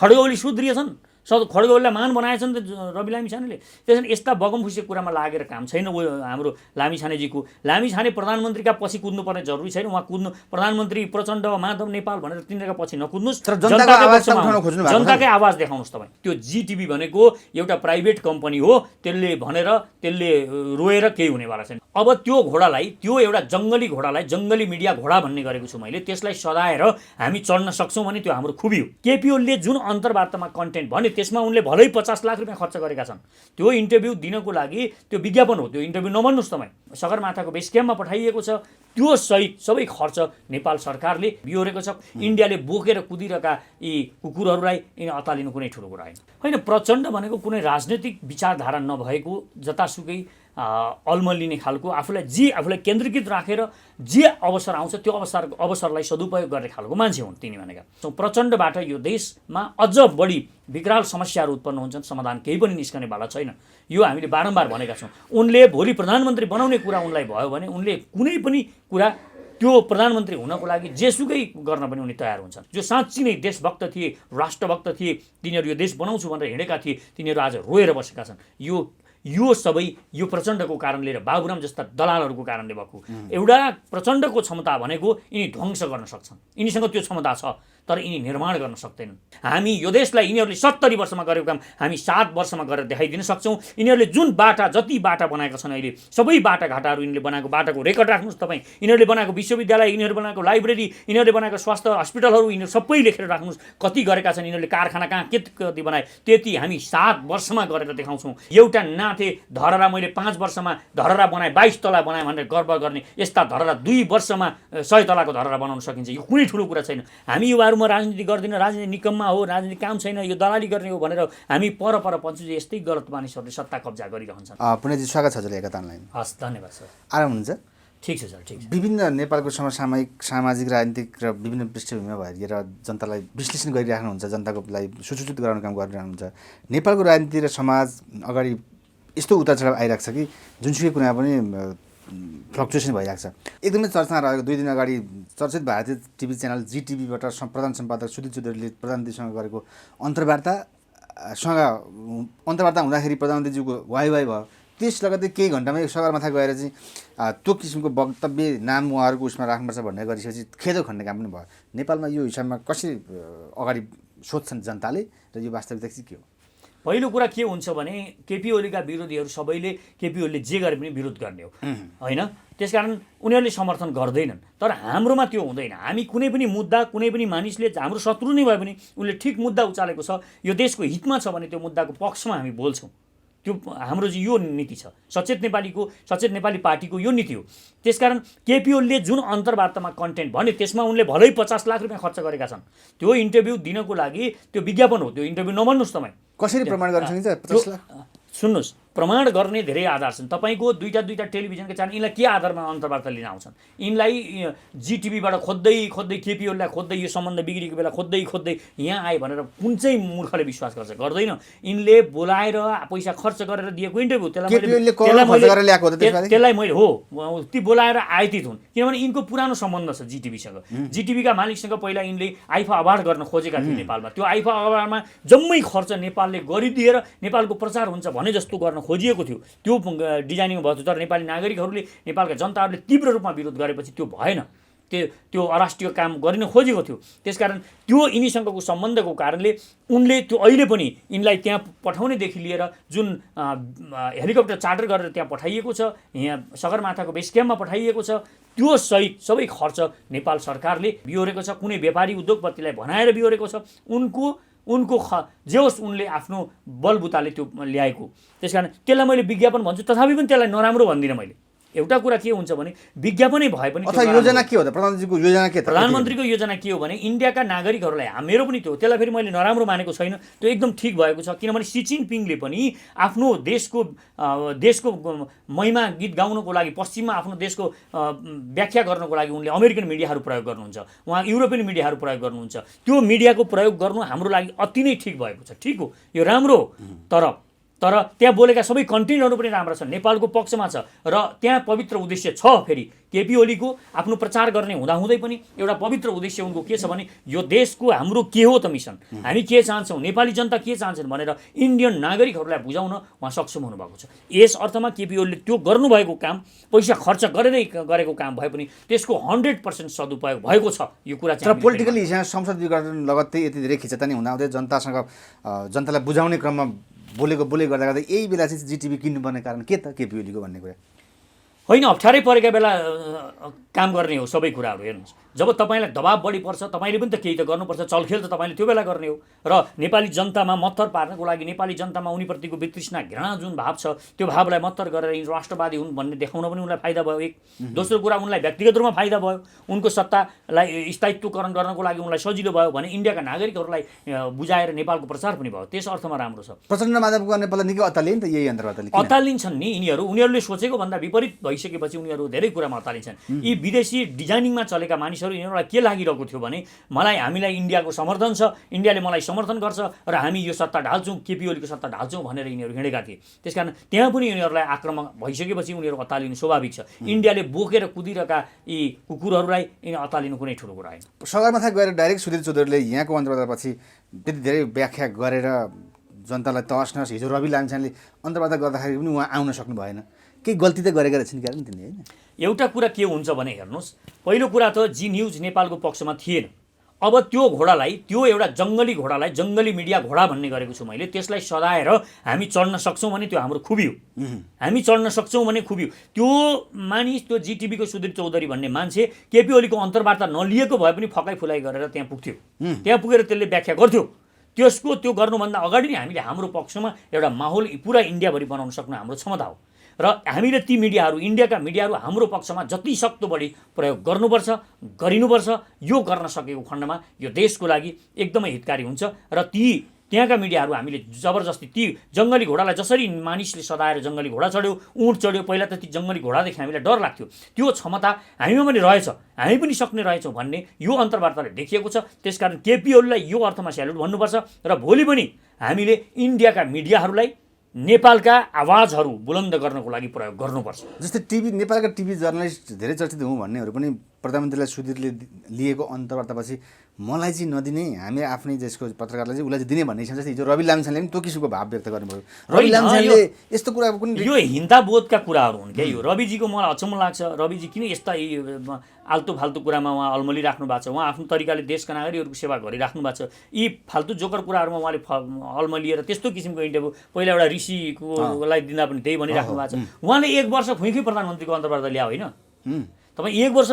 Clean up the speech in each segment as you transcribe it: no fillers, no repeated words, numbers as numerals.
खड्गौली सुध्रिएछन्, खड्गौलीलाई मान बनाएछन् त रवि लामिछानेले। त्यसैले यस्ता बगमफुसे कुरामा लागेर काम छैन हाम्रो लामिछानेजीको। लामिछाने प्रधानमन्त्रीका पछि कुद्नुपर्ने जरुरी छैन। उहाँ कुद्नु प्रधानमन्त्री प्रचण्ड माधव नेपाल भनेर तिनीहरूका पछि नकुद्नुस्, जनताकै आवाज देखाउनुहोस् तपाईँ। त्यो जिटिभी भनेको एउटा प्राइभेट कम्पनी हो, त्यसले रोएर केही हुनेवाला छैन। अब त्यो घोडालाई, त्यो एउटा जङ्गली घोडालाई जङ्गली मिडिया घोडा भन्ने गरेको छु मैले, त्यसलाई सदाएर हामी चढ्न सक्छौँ भने त्यो हाम्रो खुबी हो। केपी ओलीले जुन अन्तर्वार्तामा कन्टेन्ट भने त्यसमा उनले भलै 50 लाख रुपियाँ खर्च गरेका छन्। त्यो इन्टरभ्यू दिनको लागि त्यो विज्ञापन हो, त्यो इन्टरभ्यू नभन्नुहोस् तपाईँ। सगरमाथाको बेस क्याम्पमा पठाइएको छ, त्यो सहित सबै खर्च नेपाल सरकारले बिहोरेको छ। इन्डियाले बोकेर कुदिरहेका यी कुकुरहरूलाई यिनी अतालिनु कुनै ठुलो कुरा होइन। प्रचण्ड भनेको कुनै राजनैतिक विचारधारा नभएको, जतासुकै अल्मलिने खालको, आफूलाई केन्द्रीकृत राखेर जे अवसर आउँछ त्यो अवसरलाई सदुपयोग गर्ने खालको मान्छे हुन् तिनी भनेका। प्रचण्डबाट यो देशमा अझ बढी विकराल समस्याहरू उत्पन्न हुन्छन्, समाधान केही पनि निस्कनेवाला छैन। यो हामीले बारम्बार भनेका छौँ। उनले भोलि प्रधानमन्त्री बनाउने कुरा उनलाई भयो भने उनले कुनै पनि कुरा त्यो प्रधानमन्त्री हुनको लागि जेसुकै गर्न पनि उनी तयार हुन्छन्। जो साँच्चै नै देशभक्त थिए, राष्ट्रभक्त थिए, तिनीहरू यो देश बनाउँछु भनेर हिँडेका थिए, तिनीहरू आज रोएर बसेका छन्। यो सबै यो प्रचण्डको कारणले र बाबुराम जस्ता दलालहरूको कारणले भएको। एउटा प्रचण्डको क्षमता भनेको यिनी ध्वंस गर्न सक्छन्, यिनीसँग त्यो क्षमता छ, तर यिनी निर्माण गर्न सक्दैनन्। हामी यो देशलाई यिनीहरूले 70 वर्षमा गरेको काम हामी 7 वर्षमा गरेर देखाइदिन सक्छौँ। यिनीहरूले जुन जति बाटा बनाएका छन् अहिले, सबै बाटाघाटाहरू यिनीहरूले बनाएको बाटाको रेकर्ड राख्नुहोस् तपाईँ। यिनीहरूले बनाएको विश्वविद्यालय, यिनीहरूले बनाएको लाइब्रेरी, यिनीहरूले बनाएको स्वास्थ्य हस्पिटलहरू यिनीहरू सबै लेखेर राख्नुहोस्। कति गरेका छन् यिनीहरूले, कारखाना कहाँ कति बनाए, त्यति हामी 7 वर्षमा गरेर देखाउँछौँ। एउटा नाथे धरहरा मैले 5 वर्षमा धरहरा बनाएँ, 22 तला बनाएँ भनेर गर्व गर्ने, यस्ता धरहरा 2 वर्षमा 100 तलाको धरहरा बनाउन सकिन्छ। यो कुनै ठुलो कुरा छैन। हामी युवाहरूमा राजनीति गर्दैन, राजनीति निकम्मा हो, राजनीति काम छैन, यो दलाली गर्ने हो भनेर हामी पर पञ्चु यस्तै गलत मानिसहरूले सत्ता कब्जा गरिरहन्छन्। पुण्यजी स्वागत छ हजुर एकतालाई। हस्, धन्यवाद सर। आराम हुनुहुन्छ? ठिक छ सर, ठिक छ। विभिन्न नेपालको समसामयिक, सामाजिक, राजनीतिक र विभिन्न पृष्ठभूमिमा भएर जनतालाई विश्लेषण गरिराख्नुहुन्छ, जनताको लागि सुसूचित गराउने काम गरिरहनुहुन्छ। नेपालको राजनीति र समाज अगाडि यस्तो उतार चढाव आइरहेको छ कि जुनसुकै कुरामा पनि फ्लक्चुएसन भइरहेको छ। एकदमै चर्चामा रहेको 2 दिन अगाडि चर्चित भारतीय टिभी च्यानल जिटिभीबाट प्रधान सम्पादक सुधीर चौधरीले प्रधानमन्त्रीसँग गरेको अन्तर्वार्ता हुँदाखेरि प्रधानमन्त्रीज्यूको वाइ भयो। त्यस लगतै केही घन्टामै सगरमाथा गएर चाहिँ त्यो किसिमको वक्तव्य नाम उहाँहरूको उसमा राख्नुपर्छ भन्ने गरिसकेपछि खेदो खन्ने काम पनि भयो। नेपालमा यो हिसाबमा कसरी अगाडि सोध्छन् जनताले र यो वास्तविकता चाहिँ के हो? पहिलो कुरा के हुन्छ भने केपी ओलीका विरोधीहरू सबैले केपी ओलीले जे गरे पनि विरोध गर्ने हो होइन। त्यसकारण उनीहरूले समर्थन गर्दैनन्। तर हाम्रोमा त्यो हुँदैन। हामी कुनै पनि मुद्दा, कुनै पनि मानिसले हाम्रो शत्रु नै भए पनि उनले ठिक मुद्दा उचालेको छ, यो देशको हितमा छ भने त्यो मुद्दाको पक्षमा हामी बोल्छौँ। त्यो हाम्रो चाहिँ यो नीति छ, सचेत नेपाली पार्टीको यो नीति हो। त्यसकारण केपी ओलीले जुन अन्तर्वार्तामा कन्टेन्ट भने त्यसमा उनले भलै 50 लाख रुपियाँ खर्च गरेका छन्। त्यो इन्टरभ्यू दिनको लागि त्यो विज्ञापन हो, त्यो इन्टरभ्यू नभन्नुहोस् तपाईँ। कसरी प्रमाण गर्न सकिन्छ? 50 लाख सुन्नुहोस्, प्रमाण गर्ने धेरै आधार छन्। तपाईँको दुईटा टेलिभिजनका च्यानल यिनलाई के आधारमा अन्तर्वार्ता लिन आउँछन्? यिनलाई जिटिभीबाट खोज्दै केपी ओलीलाई खोज्दै यो सम्बन्ध बिग्रेको बेला खोज्दै यहाँ आए भनेर कुन चाहिँ मूर्खले विश्वास गर्छ? गर्दैन। यिनले बोलाएर पैसा खर्च गरेर दिएको इन्टरभ्यू, त्यसलाई मैले हो ती बोलाएर आयतित हुन्। किनभने यिनको पुरानो सम्बन्ध छ जिटिभीसँग। जिटिभीका मालिकसँग पहिला यिनले आइफा अवार्ड गर्न खोजेका थिए नेपालमा। त्यो आइफा अवार्डमा जम्मै खर्च नेपालले गरिदिएर नेपालको प्रचार हुन्छ भने जस्तो गर्न खोजिएको थियो। त्यो डिजाइनिङ भयो, तर नेपाली नागरिकहरूले, नेपालका जनताहरूले तीव्र रूपमा विरोध गरेपछि त्यो भएन। त्यो अराष्ट्रिय काम गरिन खोजेको थियो। त्यसकारण त्यो यिनीसँगको सम्बन्धको कारणले उनले त्यो अहिले पनि यिनलाई त्यहाँ पठाउनेदेखि लिएर जुन हेलिकप्टर चार्टर गरेर त्यहाँ पठाइएको छ, यहाँ सगरमाथाको बेस क्याम्पमा पठाइएको छ, त्यो सहित सबै खर्च नेपाल सरकारले बिहोरेको छ। कुनै व्यापारी उद्योगपतिलाई भनाएर बिहोरेको छ। उनको जे होस् उनले आफ्नो बलबुताले त्यो ल्याएको। त्यसकारण त्यसलाई मैले विज्ञापन भन्छु, तथापि पनि त्यसलाई नराम्रो भन्दिनँ मैले। एउटा कुरा के हुन्छ भने विज्ञापनै भए पनि योजना के हो त? प्रधानमन्त्रीको योजना के? प्रधानमन्त्रीको योजना के हो भने इन्डियाका नागरिकहरूलाई, मेरो पनि त्यो, त्यसलाई फेरि मैले नराम्रो मानेको छैन, त्यो एकदम ठिक भएको छ। किनभने सी जिनपिङले पनि आफ्नो देशको महिमा गीत गाउनको लागि, पश्चिममा आफ्नो देशको व्याख्या गर्नको लागि उनले अमेरिकन मिडियाहरू प्रयोग गर्नुहुन्छ, उहाँ युरोपियन मिडियाहरू प्रयोग गर्नुहुन्छ। त्यो मिडियाको प्रयोग गर्नु हाम्रो लागि अति नै ठिक भएको छ, ठिक हो, यो राम्रो हो। तर तर त्यहाँ बोलेका सबै कन्टेन्टहरू पनि राम्रा छन्, नेपालको पक्षमा छ र त्यहाँ पवित्र उद्देश्य छ। फेरि केपी ओलीको आफ्नो प्रचार गर्ने हुँदाहुँदै पनि एउटा पवित्र उद्देश्य उनको के छ भने यो देशको हाम्रो के हो त मिसन, हामी के चाहन्छौँ, नेपाली जनता के चाहन्छन् भनेर इन्डियन नागरिकहरूलाई बुझाउन उहाँ सक्षम हुनुभएको छ। यस अर्थमा केपी ओलीले त्यो गर्नुभएको काम, पैसा खर्च गरेरै गरेको काम भए पनि त्यसको 100% सदुपयोग भएको छ। यो कुरा तर पोलिटिकली यहाँ संसद विघटन लगत्तै यति धेरै खिचातानी हुँदाहुँदै जनतालाई बुझाउने क्रममा बोलेको गर्दा यही बेला चाहिँ जिटिभी किन्नुपर्ने कारण के त केपी ओलीको भन्ने कुरा होइन। अप्ठ्यारै परेका बेला काम गर्ने हो सबै कुराहरू। हेर्नुहोस्, जब तपाईँलाई दबाब बढी पर्छ तपाईँले पनि त केही त गर्नुपर्छ, चलखेल त तपाईँले त्यो बेला गर्ने हो। र नेपाली जनतामा मत्तर पार्नको लागि, नेपाली जनतामा उनीप्रतिको वितृष्णा घृणा जुन भाव छ त्यो भावलाई मत्तर गरेर यिनी राष्ट्रवादी हुन् भन्ने देखाउन पनि उनलाई फाइदा भयो। एक दोस्रो कुरा, उनलाई व्यक्तिगत रूपमा फाइदा भयो, उनको सत्तालाई स्थायित्वकरण गर्नको लागि उनलाई सजिलो भयो भने इन्डियाका नागरिकहरूलाई बुझाएर नेपालको प्रचार पनि भयो। त्यस अर्थमा राम्रो छ। प्रचण्ड माधवको नेपाललाई निकै अत्तालिए नि त यही अन्तर्गत अत्तालिन्छन् नि यिनीहरू। उनीहरूले सोचेको भन्दा विपरीत भइसकेपछि उनीहरू धेरै कुरामा अत्तालिन्छन्। यी विदेशी डिजाइनिङमा चलेका मानिसहरू यिनीहरूलाई के लागिरहेको थियो भने हामीलाई इन्डियाको समर्थन छ, इन्डियाले मलाई समर्थन गर्छ र हामी यो सत्ता ढाल्छौँ, केपी ओलीको सत्ता ढाल्छौँ भनेर यिनीहरू हिँडेका थिए। त्यसकारण त्यहाँ पनि यिनीहरूलाई आक्रमण भइसकेपछि उनीहरू अत्तालिनु स्वाभाविक छ। इन्डियाले बोकेर कुदिरहेका यी कुकुरहरूलाई अत्तालिनु कुनै ठुलो कुरा होइन। सगरमाथा गएर डाइरेक्ट सुधीर चौधरीले यहाँको अन्तर्वार्तापछि त्यति धेरै व्याख्या गरेर जनतालाई तहस नहस, हिजो रवि लामिछानेले अन्तर्वार्ता गर्दाखेरि पनि उहाँ आउन सक्नु भएन। केही गल्ती त गरेका रहेछन् क्या तिनले होइन? एउटा कुरा के हुन्छ भने हेर्नुहोस्, पहिलो कुरा त जी न्युज नेपालको पक्षमा थिएन। अब त्यो घोडालाई, त्यो एउटा जङ्गली घोडालाई जङ्गली मिडिया घोडा भन्ने गरेको छु मैले, त्यसलाई सदाएर हामी चढ्न सक्छौँ भने त्यो हाम्रो खुबी हो। हामी चढ्न सक्छौँ भने खुबी हो। त्यो मानिस, त्यो जिटिभीको सुधीर चौधरी भन्ने मान्छे केपी ओलीको अन्तर्वार्ता नलिएको भए पनि फकाइ फुलाइ गरेर त्यहाँ पुग्थ्यो। त्यहाँ पुगेर त्यसले व्याख्या गर्थ्यो। त्यो गर्नुभन्दा अगाडि नै हामीले हाम्रो पक्षमा एउटा माहौल पुरा इन्डियाभरि बनाउन सक्नु हाम्रो क्षमता हो। र हामीले ती मिडियाहरू, इन्डियाका मिडियाहरू हाम्रो पक्षमा जति सक्दो बढी प्रयोग गर्नुपर्छ, गरिनुपर्छ। यो गर्न सकेको खण्डमा यो देशको लागि एकदमै हितकारी हुन्छ। र त्यहाँका मिडियाहरू हामीले जबरजस्ती ती जङ्गली घोडालाई जसरी मानिसले सदाएर जङ्गली घोडा चढ्यो, उँट चढ्यो, पहिला त ती जङ्गली घोडादेखि हामीलाई डर लाग्थ्यो, त्यो क्षमता हामीमा पनि रहेछ, हामी पनि सक्ने रहेछौँ भन्ने यो अन्तर्वार्ताले देखिएको छ। त्यसकारण केपी ओलीलाई यो अर्थमा स्यालुट भन्नुपर्छ। र भोलि पनि हामीले इन्डियाका मिडियाहरूलाई नेपालका आवाजहरू बुलन्द गर्नको लागि प्रयोग गर्नुपर्छ। जस्तै नेपालका टिभी जर्नलिस्ट धेरै चर्चित हुँ भन्नेहरू पनि प्रधानमन्त्रीलाई सुधीरले लिएको अन्तर्वार्तापछि मलाई चाहिँ नदिने, हामी आफ्नै देशको पत्रकारलाई चाहिँ उसलाई चाहिँ दिने भन्ने हिसाबले हिजो रवि लामिछानेले पनि त्यो किसिमको भाव व्यक्त गर्नुभयो। रवि लामिछानेले यस्तो कुरा पनि यो हिंसाबोधका कुराहरू हुन् क्या। यो रविजीको मलाई अचम्म लाग्छ। रविजी किन यस्ता आल्तु फाल्तु कुरामा उहाँ अल्मलिराख्नु भएको छ? उहाँ आफ्नो तरिकाले देशका नागरिकहरूको सेवा गरिराख्नु भएको छ। यी फाल्तु जोकर कुराहरूमा उहाँले अल्मलिएर त्यस्तो किसिमको इन्टरभ्यू पहिला एउटा ऋषिकोलाई दिँदा पनि त्यही भनिराख्नु भएको छ। उहाँले 1 वर्ष खुइखुइ प्रधानमन्त्रीको अन्तर्वार्ता ल्यायो होइन? तपाईँ 1 वर्ष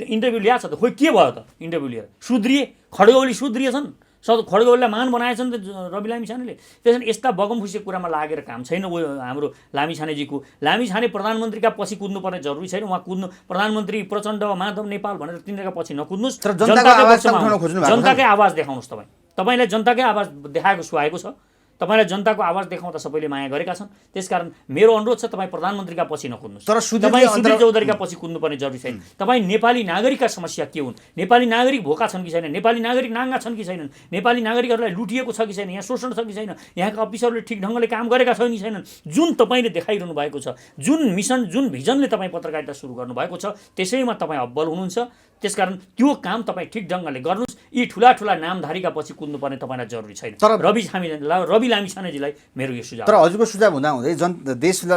इन्टरभ्यू ल्याएको छ त, खोइ के भयो त इन्टरभ्यू लिएर? सुध्रिए, खड्गौली सुध्रिएछन्, खड्गौलीलाई मान बनाएछन् त रवि लामिछानेले। त्यसैले यस्ता बगमफुसे कुरामा लागेर काम छैन हाम्रो लामिछानेजीको। लामिछाने प्रधानमन्त्रीका पछि कुद्नुपर्ने जरुरी छैन। उहाँ कुद्नु, प्रधानमन्त्री प्रचण्ड माधव नेपाल भनेर तिनीहरूका पछि नकुद्नुहोस्, जनताकै आवाज देखाउनुहोस्। तपाईँलाई जनताकै आवाज देखाएको सुहाएको छ। तपाईँलाई जनताको आवाज देखाउँदा सबैले माया गरेका छन्। त्यसकारण मेरो अनुरोध छ, तपाईँ प्रधानमन्त्रीका पछि नकुद्नुहोस्, तपाईँ सुधीर चौधरीका पछि कुद्नुपर्ने जरुरी छैन। तपाईँ नेपाली नागरिकका समस्या के हुन्, नेपाली नागरिक भोका छन् कि छैन, नेपाली नागरिक नाङ्गा छन् कि छैनन्, नेपाली नागरिकहरूलाई लुटिएको छ कि छैन, यहाँ शोषण छ कि छैन, यहाँका अफिसरहरूले ठिक ढङ्गले काम गरेका छन् कि छैनन्, जुन तपाईँले देखाइरहनु भएको छ, जुन मिसन, जुन भिजनले तपाईँ पत्रकारिता सुरु गर्नुभएको छ, त्यसैमा तपाईँ अब्बल हुनुहुन्छ। त्यसकारण त्यो काम तपाईँ ठिक ढङ्गले गर्नुहोस्। यी ठुला नामधारीका पछि कुद्नुपर्ने तपाईँलाई जरुरी छैन। रवि लामिछानेजीलाई मेरो यो सुझाव। तर हजुरको सुझाव हुँदै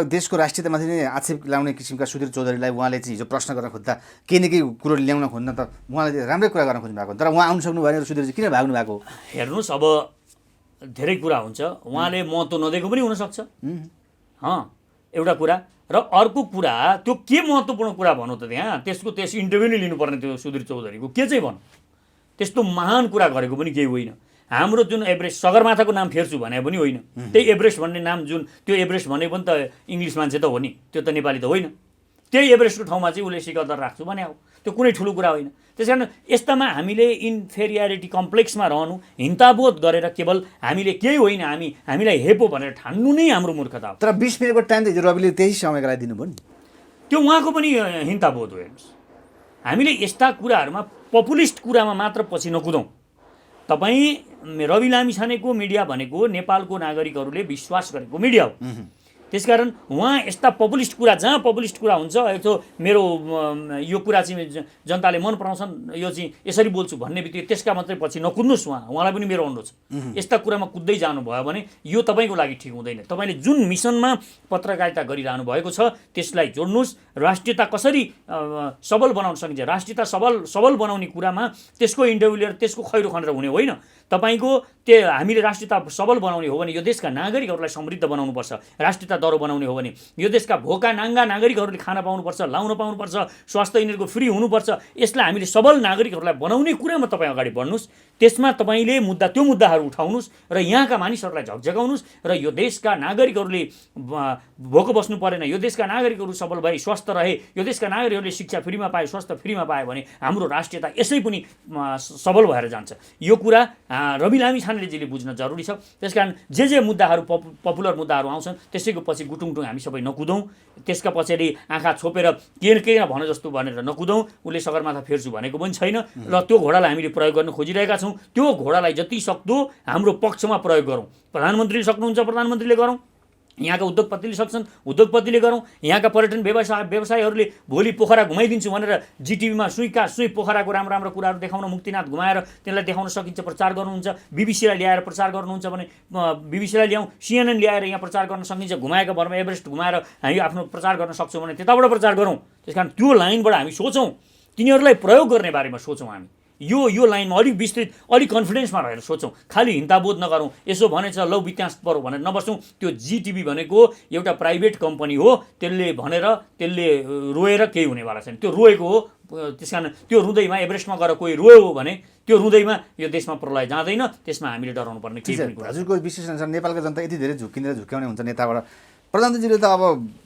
देशको राष्ट्रियतामाथि नै आक्षेप ल्याउने किसिमका सुधीर चौधरीलाई उहाँले चाहिँ हिजो प्रश्न गर्न खोज्दा केही न केही कुरो ल्याउन खोज्दा त उहाँले राम्रै कुरा गर्न खोज्नु भएको, तर उहाँ आउनु सक्नु भएन, सुधीरजी किन भाग्नु भएको? हेर्नुहोस्, अब धेरै कुरा हुन्छ। उहाँले महत्त्व नदिएको पनि हुनसक्छ, एउटा कुरा। र अर्को कुरा, त्यो के महत्त्वपूर्ण कुरा भनौँ त त्यस इन्टरभ्यू नै लिनुपर्ने त्यो सुधीर चौधरीको के चाहिँ भनौँ? त्यस्तो महान कुरा गरेको पनि केही होइन। हाम्रो जुन एभरेस्ट, सगरमाथाको नाम फेर्छु भने पनि होइन, त्यही एभरेस्ट भन्ने नाम जुन, त्यो एभरेस्ट भने पनि त इङ्ग्लिस मान्छे त हो नि, त्यो त नेपाली त होइन। त्यही एभरेस्टको ठाउँमा चाहिँ उसले सिकन्दर राख्छु भने हो, त्यो कुनै ठुलो कुरा होइन। त्यस कारण यस्तामा हामीले इन्फेरियरिटी कम्प्लेक्समा रहनु, हिंसाबोध गरेर केवल हामीले केही होइन, हामीलाई हेपो भनेर ठान्नु नै हाम्रो मूर्खता हो। तर 20 मिनटको टाइम त रविले त्यही समयको लागि दिनुभयो नि, त्यो उहाँको पनि हिंसाबोध हो। हेर्नुहोस्, हामीले यस्ता कुराहरूमा पपुलिस्ट कुरामा मात्र पछि नकुदौँ। तपाईँ रवि लामिछानेको मिडिया भनेको नेपालको नागरिकहरूले विश्वास गरेको मिडिया हो। त्यसकारण उहाँ यस्ता पपुलिस्ट कुरा, जहाँ पपुलिस्ट कुरा हुन्छ, यस्तो मेरो यो कुरा चाहिँ जनताले मन पराउँछन्, यो चाहिँ यसरी बोल्छु भन्ने बित्तिकै त्यसका मात्रै पछि नकुद्नुहोस्। उहाँलाई पनि मेरो अनुरोध छ, यस्ता कुरामा कुद्दै जानुभयो भने यो तपाईँको लागि ठिक हुँदैन। तपाईँले जुन मिसनमा पत्रकारिता गरिरहनु भएको छ त्यसलाई जोड्नुहोस्। राष्ट्रियता कसरी सबल बनाउन सकिन्छ, राष्ट्रियता सबल बनाउने कुरामा त्यसको इन्टरभ्यू लिएर त्यसको खैरो खनेर हुने होइन। तपाईँको हामीले राष्ट्रियता सबल बनाउने हो भने यो देशका नागरिकहरूलाई समृद्ध बनाउनुपर्छ। राष्ट्रियता दरो बनाउने हो भने यो देशका भोका नाङ्गा नागरिकहरूले खान पाउनुपर्छ, लाउन पाउनुपर्छ, स्वास्थ्य यिनीहरूको फ्री हुनुपर्छ। यसलाई हामीले सबल नागरिकहरूलाई बनाउने कुरामा तपाईँ अगाडि बढ्नुहोस्। त्यसमा तपाईँले त्यो मुद्दाहरू उठाउनुहोस् र यहाँका मानिसहरूलाई झकझगाउनुहोस् र यो देशका नागरिकहरूले भोको बस्नु परेन, यो देशका नागरिकहरू सबल भए, स्वस्थ रहे, यो देशका नागरिकहरूले शिक्षा फ्रीमा पाए, स्वास्थ्य फ्रीमा पाए भने हाम्रो राष्ट्रियता यसै पनि सबल भएर जान्छ। यो कुरा रवि लामिछानेजीले बुझ्न जरुरी छ। त्यसकारण जे मुद्दाहरू पपुलर मुद्दाहरू आउँछन् त्यसैको पछि गुटुङटुङ हामी सबै नकुदौँ। त्यसका पछाडि आँखा छोपेर के भन जस्तो भनेर नकुदौँ। उसले सगरमाथा फेर्छु भनेको पनि छैन र त्यो घोडालाई हामीले प्रयोग गर्न खोजिरहेका छौँ। त्यो घोडालाई जति सक्दो हाम्रो पक्षमा प्रयोग गरौँ। प्रधानमन्त्रीले सक्नुहुन्छ, प्रधानमन्त्रीले गरौँ। यहाँका उद्योगपतिले सक्छन्, उद्योगपतिले गरौँ। यहाँका पर्यटन व्यवसायीहरूले भोलि पोखरा घुमाइदिन्छु भनेर जिटिभीमा सुई पोखराको राम्रो कुराहरू देखाउन, मुक्तिनाथ घुमाएर त्यसलाई देखाउन सकिन्छ, प्रचार गर्नुहुन्छ। बिबिसीलाई ल्याएर प्रचार गर्नुहुन्छ भने बिबिसीलाई ल्याउँ, CNN ल्याएर यहाँ प्रचार गर्न सकिन्छ। घुमाएका भरमा एभरेस्ट घुमाएर हामी आफ्नो प्रचार गर्न सक्छौँ भने त्यताबाट प्रचार गरौँ। त्यसकारण त्यो लाइनबाट हामी सोचौँ, तिनीहरूलाई प्रयोग गर्ने बारेमा सोचौँ। हामी यो लाइनमा अलिक विस्तृत, अलिक कन्फिडेन्समा रहेर सोचौँ। खालि हिन्ताबोध नगरौँ, यसो भनेछ लौ बित्यास परौँ भनेर नबसौँ। त्यो जिटिभी भनेको एउटा प्राइभेट कम्पनी हो, त्यसले रोएर केही हुनेवाला छैन। त्यो रोएको हो। त्यस कारण त्यो रुँदैमा एभरेस्टमा गएर कोही रोयो हो भने त्यो रुँदैमा यो देशमा प्रलय जाँदैन। त्यसमा हामीले डराउनु पर्ने केही पनि कुरा। हजुरको विश्लेषण अनुसार नेपालको जनता यति धेरै झुक्किने हुन्छ नेताबाट, प्रधानमन्त्रीले त अब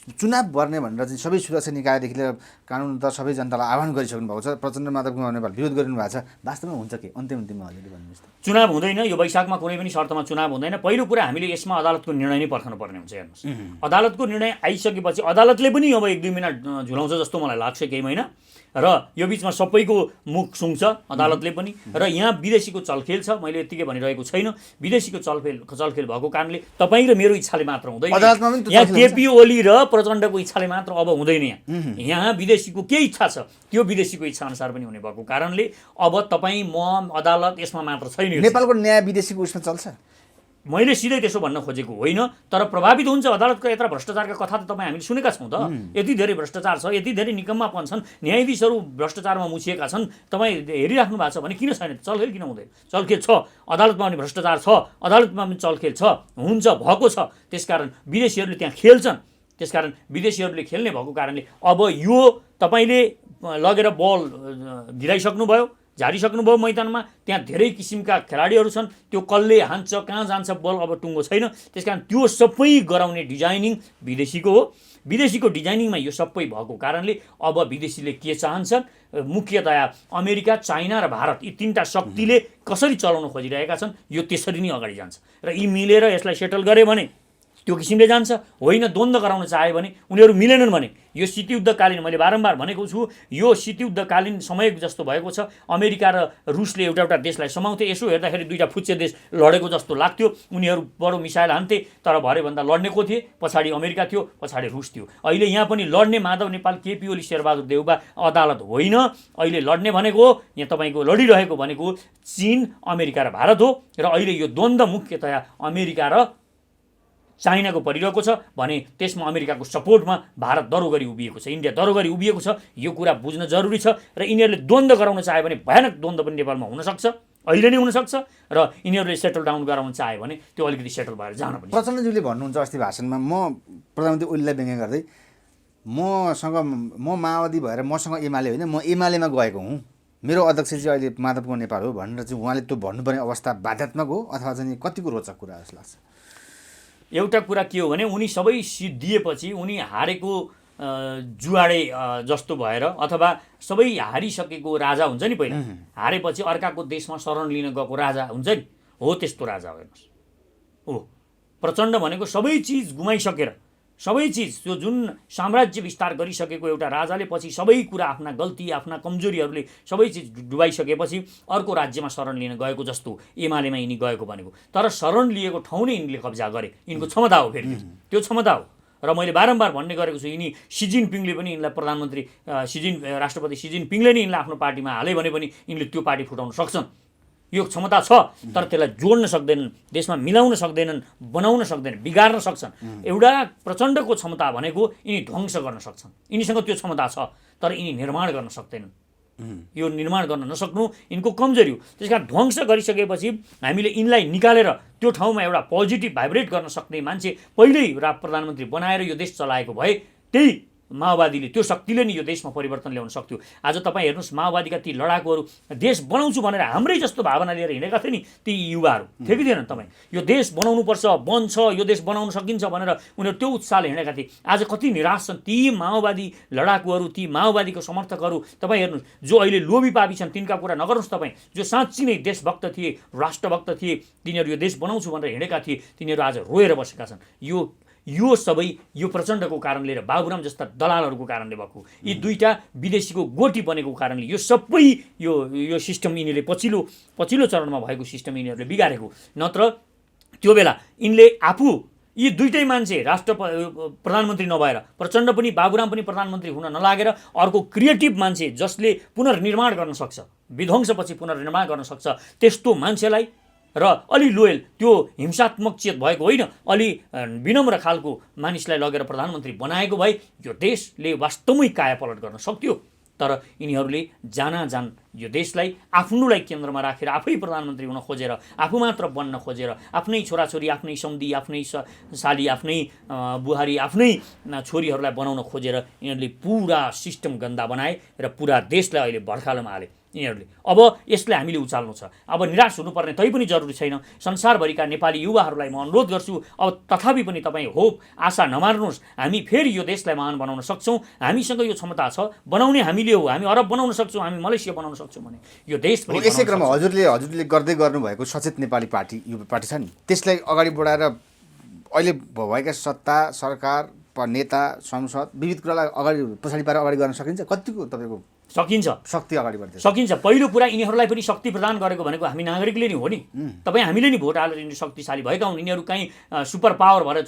चुनाव गर्ने भनेर चाहिँ सबै सुरक्षा निकायदेखि लिएर कानुन त सबै जनतालाई आह्वान गरिसक्नु भएको छ। प्रचण्ड माधव नेपाल विरोध गरिनु भएको छ। वास्तवमा हुन्छ के अन्तिममा हजुरले भन्नुहोस् त? चुनाव हुँदैन। यो वैशाखमा कुनै पनि शर्तमा चुनाव हुँदैन। पहिलो कुरा हामीले यसमा अदालतको निर्णय नै पर्खनु पर्ने हुन्छ। हेर्नुहोस्, अदालतको निर्णय आइसकेपछि अदालतले पनि अब 1-2 मिनट झुलाउँछ जस्तो मलाई लाग्छ, केही महिना। र यो बिचमा सबैको मुख सुन्छ अदालतले पनि। र यहाँ विदेशीको चलखेल छ, मैले यत्तिकै भनिरहेको छैन। विदेशीको चलखेल भएको कारणले तपाईँ र मेरो इच्छाले मात्र हुँदैन। यहाँ केपी ओली र प्रचण्डको इच्छाले मात्र अब हुँदैन। यहाँ विदेशीको के इच्छा छ त्यो विदेशीको इच्छा अनुसार पनि हुने भएको कारणले अब तपाईँ, म, अदालत यसमा मात्र छैन। नेपालको न्याय विदेशीको उसमा चल्छ? मैले सिधै त्यसो भन्न खोजेको होइन, तर प्रभावित हुन्छ। अदालतको यत्र भ्रष्टाचारका कथा त तपाईँ हामीले सुनेका छौँ त। यति धेरै भ्रष्टाचार छ, यति धेरै निकम्मापन छन्, न्यायाधीशहरू भ्रष्टाचारमा मुछिएका छन्। तपाईँ हेरिराख्नु भएको छ भने किन छैन? चलखेल किन हुँदैन? चलखेल छ, अदालतमा पनि भ्रष्टाचार छ, अदालतमा पनि चलखेल छ, हुन्छ, भएको छ। त्यसकारण विदेशीहरूले त्यहाँ खेल्छन्। त्यसकारण विदेशीहरूले खेल्ने भएको कारणले अब यो तपाईँले लगेर बल गिराइसक्नुभयो, झारिसक्नुभयो मैदानमा। त्यहाँ धेरै किसिमका खेलाडीहरू छन्। त्यो कसले हान्छ, कहाँ जान्छ बल अब टुङ्गो छैन। त्यसकारण त्यो सबै गराउने डिजाइनिङ विदेशीको हो। विदेशीको डिजाइनिङमा यो सबै भएको कारणले अब विदेशीले के चाहन्छन्, मुख्यतया अमेरिका, चाइना र भारत, यी 3टा शक्तिले कसरी चलाउन खोजिरहेका छन् यो त्यसरी नै अगाडि जान्छ। र यी मिलेर यसलाई सेटल गरे भने त्यो किसिमले जान्छ। होइन द्वन्द्व गराउन चाह्यो भने, उनीहरू मिलेनन् भने यो शीतयुद्धकालीन, मैले बारम्बार भनेको छु, यो शीतयुद्धकालीन समय जस्तो भएको छ। अमेरिका र रुसले एउटा देशलाई समाउँथे। यसो हेर्दाखेरि 2टा फुच्चे देश लडेको जस्तो लाग्थ्यो। उनीहरू बडो मिसाइल हान्थे, तर भरेभन्दा लड्ने को थिए? पछाडि अमेरिका थियो, पछाडि रुस थियो। अहिले यहाँ पनि लड्ने माधव नेपाल, केपी ओली, शेरबहादुर देउबा अदालत होइन। अहिले लड्ने भनेको यहाँ तपाईँको लडिरहेको भनेको चीन, अमेरिका र भारत हो। र अहिले यो द्वन्द्व मुख्यतया अमेरिका र चाइनाको परिरहेको छ भने त्यसमा अमेरिकाको सपोर्टमा भारत दरो गरी उभिएको छ, इन्डिया दरो गरी उभिएको छ। यो कुरा बुझ्न जरुरी छ। र यिनीहरूले द्वन्द्व गराउन चाह्यो भने भयानक द्वन्द्व पनि नेपालमा हुनसक्छ, अहिले नै हुनसक्छ। र यिनीहरूले सेटल डाउन गराउन चाह्यो भने त्यो अलिकति सेटल भएर जान पनि। प्रचण्डज्यूले भन्नुहुन्छ अस्ति भाषणमा, म प्रधानमन्त्री ओलीलाई व्यङ्ग्य गर्दै, म माओवादी भएर मसँग एमाले होइन, म एमालेमा गएको हुँ, मेरो अध्यक्ष चाहिँ अहिले माधव नेपाल हो भनेर चाहिँ उहाँले त्यो भन्नुपर्ने अवस्था बाध्यात्मक हो अथवा चाहिँ कतिको रोचक कुरा जस्तो लाग्छ? एउटा कुरा के हो भने उनी सबै सिट दिएपछि उनी हारेको जुवाडे जस्तो भएर, अथवा सबै हारिसकेको राजा हुन्छ नि, पहिला हारेपछि अर्काको देशमा शरण लिन गएको राजा हुन्छ नि, हो त्यस्तो राजा हो। हेर्नुहोस्, हो प्रचण्ड भनेको सबै चिज गुमाइसकेर सबै चिज त्यो जुन साम्राज्य विस्तार गरिसकेको एउटा राजाले पछि सबै कुरा आफ्ना गल्ती आफ्ना कमजोरीहरूले सबै चिज डुबाइसकेपछि अर्को राज्यमा शरण लिन गएको जस्तो एमालेमा यिनी गएको भनेको। तर शरण लिएको ठाउँ नै यिनले कब्जा गरे, यिनको क्षमता हो, फेरि त्यो क्षमता हो। र मैले बारम्बार भन्ने गरेको छु, यिनी सी जिनपिङले पनि यिनलाई प्रधानमन्त्री राष्ट्रपति सी जिनपिङले नै यिनलाई आफ्नो पार्टीमा हाले भने पनि यिनले त्यो पार्टी फुटाउन सक्छन्। यो क्षमता छ, तर त्यसलाई जोड्न सक्दैनन्, देशमा मिलाउन सक्दैनन्, बनाउन सक्दैनन्, बिगार्न सक्छन्। एउटा प्रचण्डको क्षमता भनेको यिनी ध्वंस गर्न सक्छन्, यिनीसँग त्यो क्षमता छ, तर यिनी निर्माण गर्न सक्दैनन्। यो निर्माण गर्न नसक्नु यिनको कमजोरी हो। त्यस कारण ध्वंस गरिसकेपछि हामीले यिनलाई निकालेर त्यो ठाउँमा एउटा पोजिटिभ भाइब्रेट गर्न सक्ने मान्छे पहिल्यै प्रधानमन्त्री बनाएर यो देश चलाएको भए त्यही माओवादीले, त्यो शक्तिले नि यो देशमा परिवर्तन ल्याउन सक्थ्यो। आज तपाईँ हेर्नुहोस्, माओवादीका ती लडाकुहरू देश बनाउँछु भनेर हाम्रै जस्तो भावना लिएर हिँडेका थिए नि ती युवाहरू, थियो कि थिएनन्? तपाईँ यो देश बनाउनुपर्छ, बन्छ, यो देश बनाउन सकिन्छ भनेर उनीहरू त्यो उत्साहले हिँडेका थिए। आज कति निराश छन् ती माओवादी लडाकुहरू, ती माओवादीको समर्थकहरू। तपाईँ हेर्नुहोस्, जो अहिले लोभी पापी छन् तिनका कुरा नगर्नुहोस् तपाईँ। जो साँच्ची नै देशभक्त थिए, राष्ट्रभक्त थिए, तिनीहरू यो देश बनाउँछु भनेर हिँडेका थिए, तिनीहरू आज रोएर बसेका छन्। यो सबै यो प्रचण्डको कारणले र बाबुराम जस्ता दलालहरूको कारणले भएको। यी दुईटा विदेशीको गोटी बनेको कारणले यो सबै यो सिस्टम यिनीहरूले पछिल्लो चरणमा भएको सिस्टम यिनीहरूले बिगारेको। नत्र त्यो बेला यिनले आफू यी दुईटै मान्छे प्रधानमन्त्री नभएर, प्रचण्ड पनि बाबुराम पनि प्रधानमन्त्री हुन नलागेर अर्को क्रिएटिभ मान्छे जसले पुनर्निर्माण गर्न सक्छ, विध्वंसपछि पुनर्निर्माण गर्न सक्छ, त्यस्तो मान्छेलाई र अलि लोयल, त्यो हिंसात्मक चेत भएको होइन, अलि विनम्र खालको मानिसलाई लगेर प्रधानमन्त्री बनाएको भए यो देशले वास्तवमै कायापलट गर्न सक्थ्यो। तर यिनीहरूले जान यो देशलाई आफ्नोलाई केन्द्रमा राखेर आफै प्रधानमन्त्री हुन खोजेर, आफू मात्र बन्न खोजेर, आफ्नै छोराछोरी, आफ्नै सम्धी, आफ्नै साली, आफ्नै बुहारी, आफ्नै छोरीहरूलाई बनाउन खोजेर यिनीहरूले पुरा सिस्टम गन्दा बनाए र पुरा देशलाई अहिले भड्कालोमा हाले यिनीहरूले। अब यसलाई हामीले उचाल्नु छ। अब निराश हुनुपर्ने तै पनि जरुरी छैन। संसारभरिका नेपाली युवाहरूलाई म अनुरोध गर्छु, अब तथापि पनि तपाईँ होप आशा नमार्नुहोस्। हामी फेरि यो देशलाई महान बनाउन सक्छौँ, हामीसँग यो क्षमता छ, बनाउने हामीले हो। हामी अरब बनाउन सक्छौँ, हामी मलेसिया बनाउन सक्छौँ भने यो देश पनि। यसै क्रममा हजुरले गर्दै गर्नुभएको सचेत नेपाली पार्टी, यो पार्टी छ नि, त्यसलाई अगाडि बढाएर अहिले भएका सत्ता, सरकार, नेता, संसद विविध कुरालाई पछाडि पारेर अगाडि गर्न सकिन्छ? कतिको तपाईँको सकिन्छ? शक्ति अगाडि बढ्छ सकिन्छ। पहिलो कुरा, यिनीहरूलाई पनि शक्ति प्रदान गरेको भनेको हामी नागरिकले नै हो नि। तपाईँ हामीले नि भोट हालेर यिनीहरू शक्तिशाली भएका हुन्। यिनीहरू कहीँ सुपर पावर भएर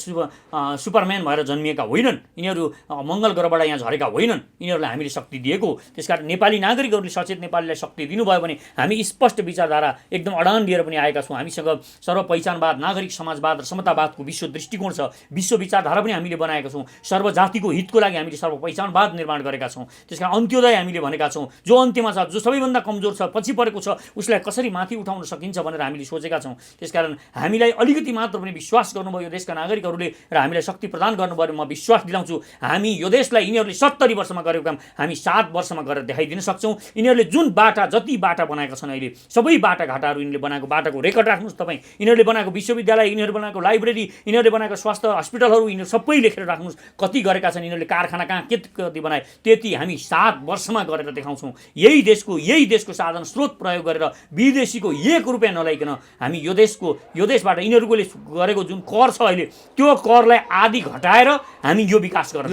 सुपरम्यान भएर जन्मिएका होइनन्, यिनीहरू मङ्गल ग्रहबाट यहाँ झरेका होइनन्। यिनीहरूलाई हामीले शक्ति दिएको। त्यसकारण नेपाली नागरिकहरूले सचेत नेपालीलाई शक्ति दिनुभयो भने हामी स्पष्ट विचारधारा एकदम अडान लिएर पनि आएका छौँ। हामीसँग सर्वपहिचानवाद, नागरिक समाजवाद र समतावादको विश्व दृष्टिकोण छ, विश्व विचारधारा पनि हामीले बनाएका छौँ। सर्वजातिको हितको लागि हामीले सर्वपहिचानवाद निर्माण गरेका छौँ। त्यसकारण अन्त्योदय हामीले भनेका छौँ, जो अन्त्यमा छ, जो सबैभन्दा कमजोर छ, पछि परेको छ, उसलाई कसरी माथि उठाउन सकिन्छ भनेर हामीले सोचेका छौँ। त्यसकारण हामीलाई अलिकति मात्र पनि विश्वास गर्नुभयो यो देशका नागरिकहरूले र हामीलाई शक्ति प्रदान गर्नुभयो। म विश्वास दिलाउँछु हामी यो देशलाई यिनीहरूले 70 वर्षमा गरेको काम हामी 7 वर्षमा गरेर देखाइदिन सक्छौँ। यिनीहरूले जुन जति बाटा बनाएका छन् अहिले, सबै बाटाघाटाहरू यिनीहरूले बनाएको बाटाको रेकर्ड राख्नुहोस् तपाईँ। यिनीहरूले बनाएको विश्वविद्यालय, यिनीहरूले बनाएको लाइब्रेरी, यिनीहरूले बनाएको स्वास्थ्य हस्पिटलहरू यिनीहरू सबै लेखेर राख्नुहोस्। कति गरेका छन् यिनीहरूले, कारखाना कहाँ के कति बनाए, त्यति हामी 7 वर्षमा गरेर देखाउँछौँ। यही देशको साधन स्रोत प्रयोग गरेर विदेशीको 1 रुपियाँ नलाइकन हामी यो देशबाट यिनीहरूले गरेको जुन कर छ अहिले, त्यो करलाई आधी घटाएर हामी यो विकास गर्न।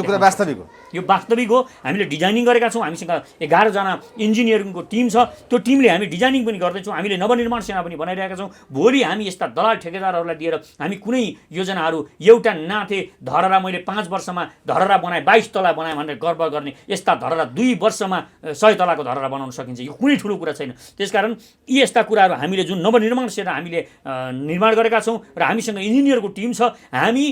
यो वास्तविक हो। हामीले डिजाइनिङ गरेका छौँ। हामीसँग 11 जना इन्जिनियरिङको टिम छ। त्यो टिमले हामी डिजाइनिङ पनि गर्दैछौँ। हामीले नवनिर्माण सेना पनि बनाइरहेका छौँ। भोलि हामी यस्ता दलाल ठेकेदारहरूलाई दिएर हामी कुनै योजनाहरू, एउटा नाथे धरहरा मैले 5 वर्षमा धरहरा बनाएँ, 22 तला बनाएँ भनेर गर्व गर्ने, यस्ता धरहरा 2 वर्षमा 100 तलाको धरहरा बनाउन सकिन्छ। यो कुनै ठुलो कुरा छैन। त्यसकारण यी यस्ता कुराहरू हामीले जुन नवनिर्माण सेना हामीले निर्माण गरेका छौँ र हामीसँग इन्जिनियरको टिम छ। हामी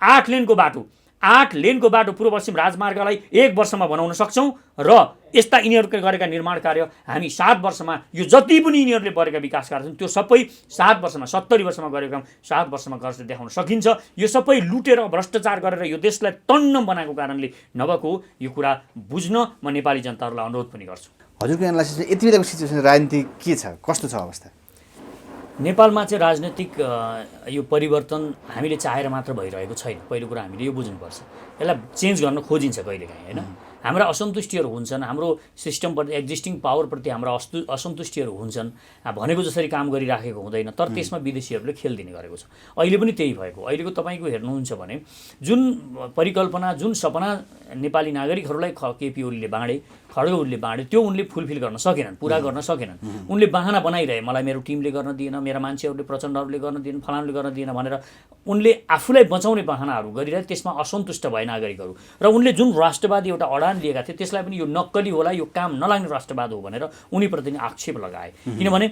8 लेनको बाटो पूर्व पश्चिम राजमार्गलाई 1 वर्षमा बनाउन सक्छौँ र यस्ता यिनीहरूले गरेका निर्माण कार्य हामी 7 वर्षमा, यो जति पनि यिनीहरूले गरेका विकास कार्य छन् त्यो सबै 7 वर्षमा, 70 वर्षमा गरेको काम 7 वर्षमा गरेर देखाउन सकिन्छ। यो सबै लुटेर भ्रष्टाचार गरेर यो देशलाई तन्न बनाएको कारणले नभएको यो कुरा बुझ्न म नेपाली जनताहरूलाई अनुरोध पनि गर्छु। हजुरको एनालाइसिसमा यति बेलाको सिचुएसन राजनीति के छ, कस्तो छ अवस्था? नेपालमा चाहिँ राजनीतिक यो परिवर्तन हामीले चाहेर मात्र भइरहेको छैन। पहिलो कुरा हामीले यो बुझ्नुपर्छ, यसलाई चेन्ज गर्न खोजिन्छ कहिलेकाहीँ होइन। हाम्रा असन्तुष्टिहरू हुन्छन्, हाम्रो सिस्टमप्रति एक्जिस्टिङ पावरप्रति हाम्रा असन्तुष्टिहरू हुन्छन्, भनेको जसरी काम गरिराखेको हुँदैन, तर त्यसमा विदेशीहरूले खेल दिने गरेको छ। अहिले पनि त्यही भएको। अहिलेको तपाईँको हेर्नुहुन्छ भने जुन परिकल्पना, जुन सपना नेपाली नागरिकहरूलाई केपी ओलीले बाँडे, खड्ग ओलीले बाँडे, त्यो उनले फुलफिल गर्न सकेनन्, पुरा गर्न सकेनन्। उनले बाहना बनाइरहे, मलाई मेरो टिमले गर्न दिएन, मेरा मान्छेहरूले प्रचण्डहरूले गर्न दिएन, फलानुले गर्न दिएन भनेर उनले आफूलाई बचाउने बहानाहरू गरिरहे। त्यसमा असन्तुष्ट भए नागरिकहरू र उनले जुन राष्ट्रवादी एउटा अडान लिएका थिए त्यसलाई पनि यो नक्कली होला, यो काम नलाग्ने राष्ट्रवाद हो भनेर उनीप्रति नै आक्षेप लगाए। किनभने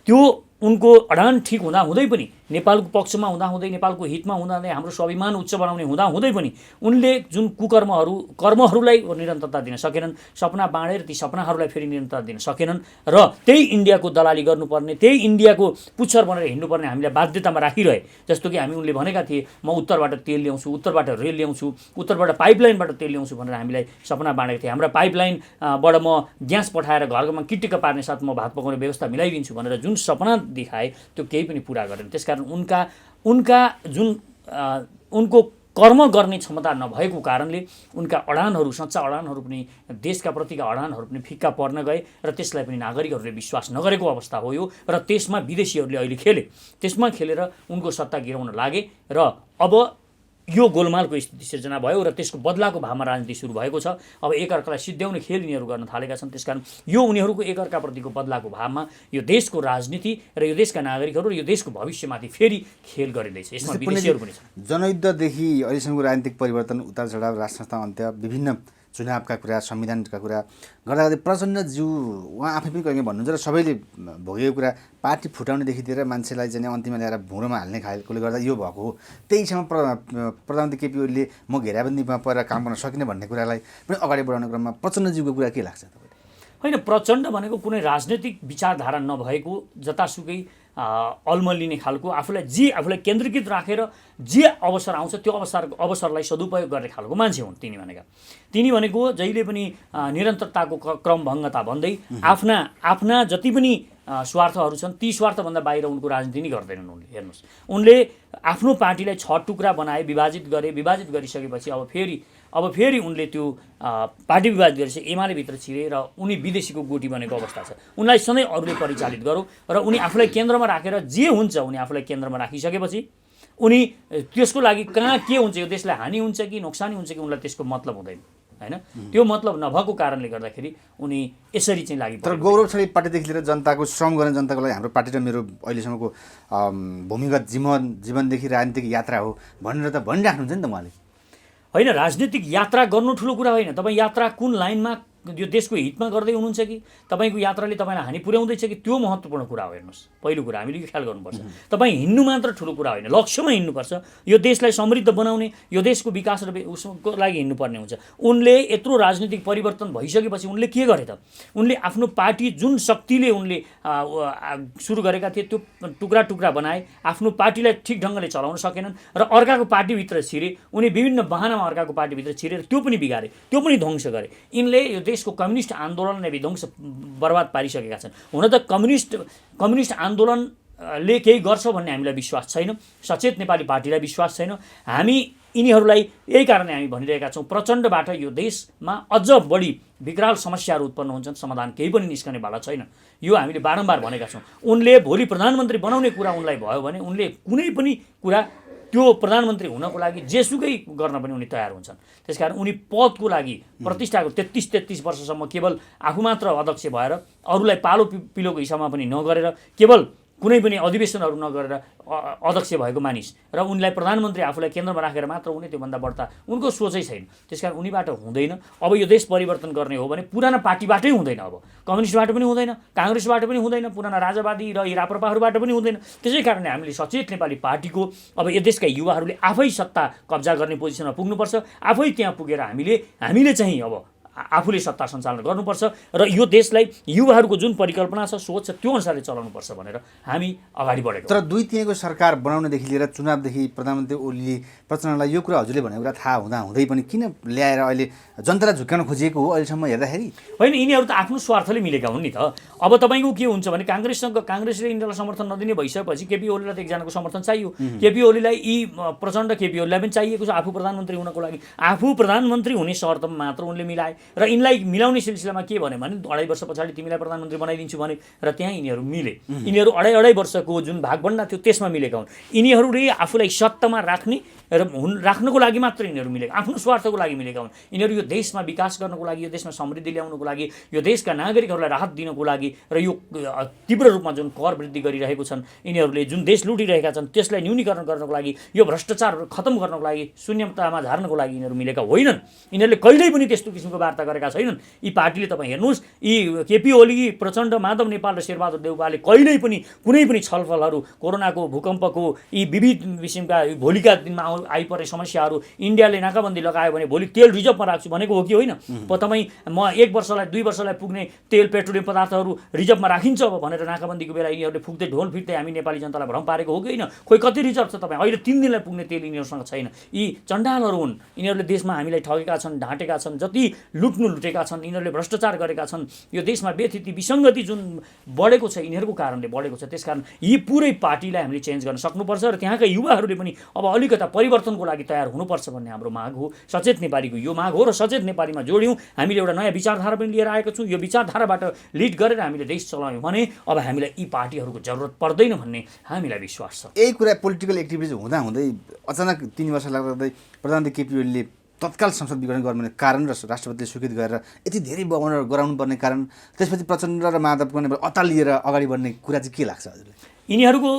त्यो उनको अडान ठिक हुँदै पनि, नेपालको पक्षमा हुँदै, नेपालको हितमा हुँदै, हाम्रो स्वाभिमान उच्च बनाउने हुँदै पनि उनले जुन कर्महरूलाई निरन्तरता दिन सकेनन्, सपना बाँडेर ती सपनाहरूलाई फेरि निरन्तरता दिन सकेनन् र त्यही इन्डियाको दलाली गर्नुपर्ने, त्यही इन्डियाको पुच्छर बनेर हिँड्नुपर्ने हामीलाई बाध्यतामा राखिरहे। जस्तो कि उनले भनेका थिए, म उत्तरबाट तेल ल्याउँछु, उत्तरबाट रेल ल्याउँछु, उत्तरबाट पाइपलाइनबाट तेल ल्याउँछु भनेर हामीलाई सपना बाँडेको थिए। हाम्रा पाइपलाइनबाट म ग्यास पठाएर घरमा किटिक्क पार्ने साथ म भात पकाउने व्यवस्था मिलाइदिन्छु भनेर जुन सपना देखाए त्यो केही पनि पुरा गरेन। त्यसकारण उनका जुन उनको कर्म गर्ने क्षमता नभएको कारणले उनका अडानहरू, सच्चा अडानहरू पनि, देशका प्रतिका अडानहरू पनि फिक्का पर्न गए र त्यसलाई पनि नागरिकहरूले विश्वास नगरेको अवस्था हो यो। र त्यसमा विदेशीहरूले अहिले खेले, त्यसमा खेलेर उनको सत्ता गिराउन लागे र अब यो गोलमालको स्थिति सिर्जना भयो र त्यसको बदलाको भावमा राजनीति सुरु भएको छ। अब एकअर्कालाई सिद्ध्याउने खेल यिनीहरू गर्न थालेका छन्। त्यसकारण यो उनीहरूको एकअर्काप्रतिको बदलाको भावमा यो देशको राजनीति र यो देशका नागरिकहरू र यो देशको भविष्यमाथि फेरि खेल गरिँदैछ। यसमा विदेशीहरू पनि छन्। जनयुद्धदेखि अहिलेसम्मको राजनीतिक परिवर्तन, उतार चढाव, राज संस्था अन्त्य, विभिन्न चुनावका कुरा, संविधानका कुरा गर्दा प्रचण्डज्यू उहाँ आफै पनि कहिले भन्नुहुन्छ र सबैले भोगेको कुरा, पार्टी फुटाउनेदेखि लिएर मान्छेलाई चाहिँ अन्तिममा ल्याएर भुँडोमा हाल्ने खालकोले गर्दा यो भएको हो। त्यहीसँग प्रधानमन्त्री केपी ओलीले म घेराबन्दीमा परेर काम गर्न सकिनँ भन्ने कुरालाई पनि अगाडि बढाउने क्रममा प्रचण्डज्यूको कुरा के लाग्छ तपाईँलाई? होइन, प्रचण्ड भनेको कुनै राजनैतिक विचारधारा नभएको, जतासुकै अल्मलिने खालको, आफूलाई केन्द्रीकृत राखेर जे अवसर आउँछ त्यो अवसरलाई सदुपयोग गर्ने खालको मान्छे हुन् तिनी भनेको जहिले पनि निरन्तरताको क्रमभङ्गता भन्दै आफ्ना जति पनि स्वार्थहरू छन् ती स्वार्थभन्दा बाहिर उनको राजनीति नै गर्दैनन् उनले। हेर्नुहोस्, उनले आफ्नो पार्टीलाई 6 टुक्रा बनाए, विभाजित गरिसकेपछि अब फेरि उनले त्यो पार्टी विभाजित गरेपछि एमाले भित्र छिरे र उनी विदेशीको गोटी बनेको अवस्था छ। उनलाई सधैँ अरूले परिचालित गरौँ र उनी आफूलाई केन्द्रमा राखेर जे हुन्छ उनी आफूलाई केन्द्रमा राखिसकेपछि उनी त्यसको लागि कहाँ के हुन्छ, यो देशलाई हानि हुन्छ कि नोक्सानी हुन्छ कि उनलाई त्यसको मतलब हुँदैन, हैन? त्यो मतलब नभएको कारणले गर्दाखेरि उनी यसरी चाहिँ लागि। तर गौरवशाली पार्टीदेखि लिएर जनताको श्रम गर्ने जनताको लागि हाम्रो पार्टी र मेरो अहिलेसम्मको भूमिगत जीवनदेखि राजनीतिक यात्रा हो भनेर त भनिराख्नुहुन्छ नि त उहाँले। होइन, राजनीतिक यात्रा गर्नु ठुलो कुरा होइन। तपाईँ यात्रा कुन लाइनमा, यो देशको हितमा गर्दै हुनुहुन्छ कि तपाईँको यात्राले तपाईँलाई हानि पुर्याउँदैछ कि, त्यो महत्त्वपूर्ण कुरा हो। हेर्नुहोस्, पहिलो कुरा हामीले यो ख्याल गर्नुपर्छ। तपाईँ हिँड्नु मात्र ठुलो कुरा होइन, लक्ष्यमा हिँड्नुपर्छ। यो देशलाई समृद्ध बनाउने, यो देशको विकास र उसको लागि हिँड्नुपर्ने हुन्छ। उनले यत्रो राजनीतिक परिवर्तन भइसकेपछि उनले के गरे त? उनले आफ्नो पार्टी जुन शक्तिले उनले सुरु गरेका थिए त्यो टुक्रा टुक्रा बनाए, आफ्नो पार्टीलाई ठिक ढङ्गले चलाउन सकेनन् र अर्काको पार्टीभित्र छिरे। उनी विभिन्न बहानामा अर्काको पार्टीभित्र छिरेर त्यो पनि बिगारे, त्यो पनि ध्वंस गरे। यिनले यो देशको कम्युनिस्ट आन्दोलनले विध्वंस बर्बाद पारिसकेका छन्। हुन त कम्युनिस्ट आन्दोलनले केही गर्छ भन्ने हामीलाई विश्वास छैन, सचेत नेपाली पार्टीलाई विश्वास छैन। हामी यिनीहरूलाई यही कारणले हामी भनिरहेका छौँ, प्रचण्डबाट यो देशमा अझ बढी विकराल समस्याहरू उत्पन्न हुन्छन्, समाधान केही पनि निस्कनेवाला छैन। यो हामीले बारम्बार भनेका छौँ। उनले भोलि प्रधानमन्त्री बनाउने कुरा उनलाई भयो भने उनले कुनै पनि कुरा त्यो प्रधानमन्त्री हुनको लागि जेसुकै गर्न पनि उनी तयार हुन्छन्। त्यसकारण उनी पदको लागि प्रतिष्ठाको 33 वर्षसम्म केवल आफू मात्र अध्यक्ष भएर अरूलाई पालो पिलोको हिसाबमा पनि नगरेर, केवल कुनै पनि अधिवेशनहरू नगरेर अध्यक्ष भएको मानिस र उनलाई प्रधानमन्त्री आफूलाई केन्द्रमा राखेर मात्र हुने, त्योभन्दा बढ्ता उनको सोचै छैन। त्यसकारण उनीबाट हुँदैन। अब यो देश परिवर्तन गर्ने हो भने पुराना पार्टीबाटै हुँदैन, अब कम्युनिस्टबाट पनि हुँदैन, काङ्ग्रेसबाट पनि हुँदैन, पुराना राजावादी र यी राप्रपाहरूबाट पनि हुँदैन। त्यसै कारणले हामीले सचेत नेपाली पार्टीको अब यो देशका युवाहरूले आफै सत्ता कब्जा गर्ने पोजिसनमा पुग्नुपर्छ। आफै त्यहाँ पुगेर हामीले चाहिँ अब आफूले सत्ता सञ्चालन गर्नुपर्छ र यो देशलाई युवाहरूको जुन परिकल्पना छ, सोच छ, त्यो अनुसारले चलाउनुपर्छ भनेर हामी अगाडि बढेको। तर 2-3को सरकार बनाउनेदेखि लिएर चुनावदेखि प्रधानमन्त्री ओलीले प्रचण्डलाई यो कुरा हजुरले भनेको कुरा थाहा हुँदै पनि किन ल्याएर अहिले जनतालाई झुक्काउन खोजिएको हो अहिलेसम्म हेर्दाखेरि? होइन, यिनीहरू त आफ्नो स्वार्थले मिलेका हुन् नि त। अब तपाईँको के हुन्छ भने काङ्ग्रेसले यिनीहरूलाई समर्थन नदिने भइसकेपछि केपी ओलीलाई त एकजनाको समर्थन चाहियो। केपी ओलीलाई प्रचण्ड केपी ओलीलाई पनि चाहिएको छ आफू प्रधानमन्त्री हुनको लागि। आफू प्रधानमन्त्री हुने शर्तमा मात्र उनले मिलाए। र यिनलाई मिलाउने सिलसिलामा के भन्यो भने 2.5 वर्ष पछाडि तिमीलाई प्रधानमन्त्री बनाइदिन्छु भने र त्यहाँ यिनीहरू मिले। यिनीहरू 2.5 वर्षको जुन भागभण्डा थियो त्यसमा मिलेका हुन्। यिनीहरूले आफूलाई सत्तामा राख्ने र राख्नको लागि मात्र यिनीहरू मिलेका, आफ्नो स्वार्थको लागि मिलेका हुन्। यिनीहरू यो देशमा विकास गर्नको लागि, यो देशमा समृद्धि ल्याउनको लागि, यो देशका नागरिकहरूलाई राहत दिनको लागि र यो तीव्र रूपमा जुन कर वृद्धि गरिरहेको छन्, यिनीहरूले जुन देश लुटिरहेका छन् त्यसलाई न्यूनीकरण गर्नको लागि, यो भ्रष्टाचारहरू खत्म गर्नको लागि, शून्यतामा झार्नको लागि यिनीहरू मिलेका होइनन्। यिनीहरूले कहिल्यै पनि त्यस्तो किसिमको वार्ता गरेका छैनन्। यी पार्टीले तपाईँ हेर्नुहोस्, यी केपी ओली, प्रचण्ड, माधव नेपाल र शेरबहादुर देउवाले कहिल्यै पनि कुनै पनि छलफलहरू, कोरोनाको, भूकम्पको, यी विविध किसिमका भोलिका दिनमा आइपर्ने समस्याहरू, इन्डियाले नाकाबन्दी लगायो भने भोलि तेल रिजर्भमा राख्छु भनेको हो कि होइन? तपाईँ म 1 वर्षलाई 2 वर्षलाई पुग्ने तेल पेट्रोलियम पदार्थहरू रिजर्भमा राखिन्छ अब भनेर नाकाबन्दीको बेला यिनीहरूले फुक्दै ढोल फिर्दै हामी नेपाली जनतालाई भ्रम पारेको हो कि होइन? खोइ कति रिजर्भ छ तपाईँ? अहिले 3 दिनलाई पुग्ने तेल यिनीहरूसँग छैन। यी चण्डालहरू हुन्। यिनीहरूले देशमा हामीलाई ठगेका छन्, ढाँटेका छन्, जति लुटेका छन्, यिनीहरूले भ्रष्टाचार गरेका छन्। यो देशमा व्यथिति, विसङ्गति जुन बढेको छ यिनीहरूको कारणले बढेको छ। त्यसकारण यी पुरै पार्टीलाई हामीले चेन्ज गर्न सक्नुपर्छ र त्यहाँका युवाहरूले पनि अब अलिकता परिवर्तनको लागि तयार हुनुपर्छ भन्ने हाम्रो माग हो। सचेत नेपालीको यो माग हो र सचेत नेपालीमा जोड्यौँ। हामीले एउटा नयाँ विचारधारा पनि लिएर आएको छौँ। यो विचारधाराबाट लिड गरेर हामीले देश चलायौँ भने अब हामीलाई यी पार्टीहरूको जरुरत पर्दैन भन्ने हामीलाई विश्वास छ। यही कुरा पोलिटिकल एक्टिभिटिज हुँदाहुँदै अचानक 3 वर्ष लाग्दै प्रधानमन्त्री केपी ओलीले तत्काल संसद विघटन गर्नुपर्ने कारण र राष्ट्रपतिले स्वीकृत गरेर यति धेरै गराउनु पर्ने कारण, त्यसपछि प्रचण्ड र माधवको अतालिएर अगाडि बढ्ने कुरा चाहिँ के लाग्छ हजुरलाई? यिनीहरूको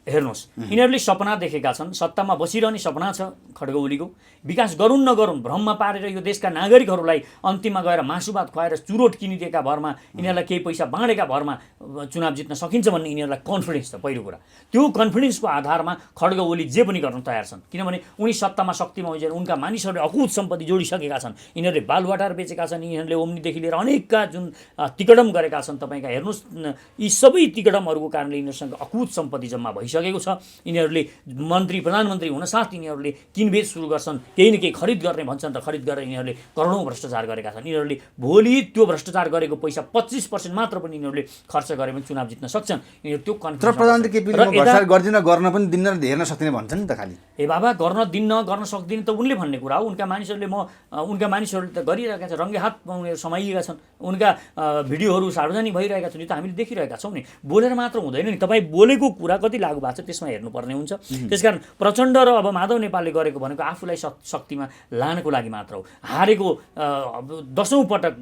हेर्नुहोस्, यिनीहरूले सपना देखेका छन्, सत्तामा बसिरहने सपना छ खड्ग ओलीको। विकास गरून् नगरून् भ्रममा पारेर यो देशका नागरिकहरूलाई अन्तिममा गएर मासुभात खुवाएर चुरोट किनिदिएका भरमा, यिनीहरूलाई केही पैसा बाँडेका भरमा चुनाव जित्न सकिन्छ भन्ने यिनीहरूलाई कन्फिडेन्स छ। पहिलो कुरा त्यो कन्फिडेन्सको आधारमा खड्ग ओली जे पनि गर्न तयार छन्, किनभने उनी सत्तामा शक्तिमा हुन्छन्। उनका मानिसहरूले अकुत सम्पत्ति जोडिसकेका छन्। यिनीहरूले बालुवाटार बेचेका छन्। यिनीहरूले ओम्नीदेखि लिएर अनेकका जुन तिकडम गरेका छन्। तपाईँका हेर्नुहोस्, यी सबै तिकडमहरूको कारणले यिनीहरूसँग अकुत सम्पत्ति जम्मा भइसकेको छ। यिनीहरूले मन्त्री प्रधानमन्त्री हुनसाथ यिनीहरूले किनबेच सुरु गर्छन्, केही न केही खरिद गर्ने भन्छन् र खरिद गरेर यिनीहरूले करोडौँ भ्रष्टाचार गरेका छन्। यिनीहरूले भोलि त्यो भ्रष्टाचार गरेको पैसा 25% मात्र पनि यिनीहरूले खर्च गरे भने चुनाव जित्न सक्छन्। यिनीहरू त्यो तर प्रधानमन्त्री केपीले भ्रष्टाचार गर्दिन, गर्न पनि दिन्न, हेर्न सक्दिन भन्छन् नि त। खालि बाबा गर्न दिन्न, गर्न सक्दिन त उनले भन्ने कुरा हो। उनका मानिसहरूले त गरिरहेका छन्, रङ्गे हात समाइएका छन्। उनका भिडियोहरू सार्वजनिक भइरहेका छन्। यो त हामीले देखिरहेका छौँ नि। बोलेर मात्र हुँदैन नि, तपाईँ बोलेको कुरा कति लागु भएको छ त्यसमा हेर्नुपर्ने हुन्छ। त्यसकारण प्रचण्ड र अब माधव नेपालले गरेको भनेको आफूलाई शक्तिमा लानको लागि मात्र हो। हारेको 10औं पटक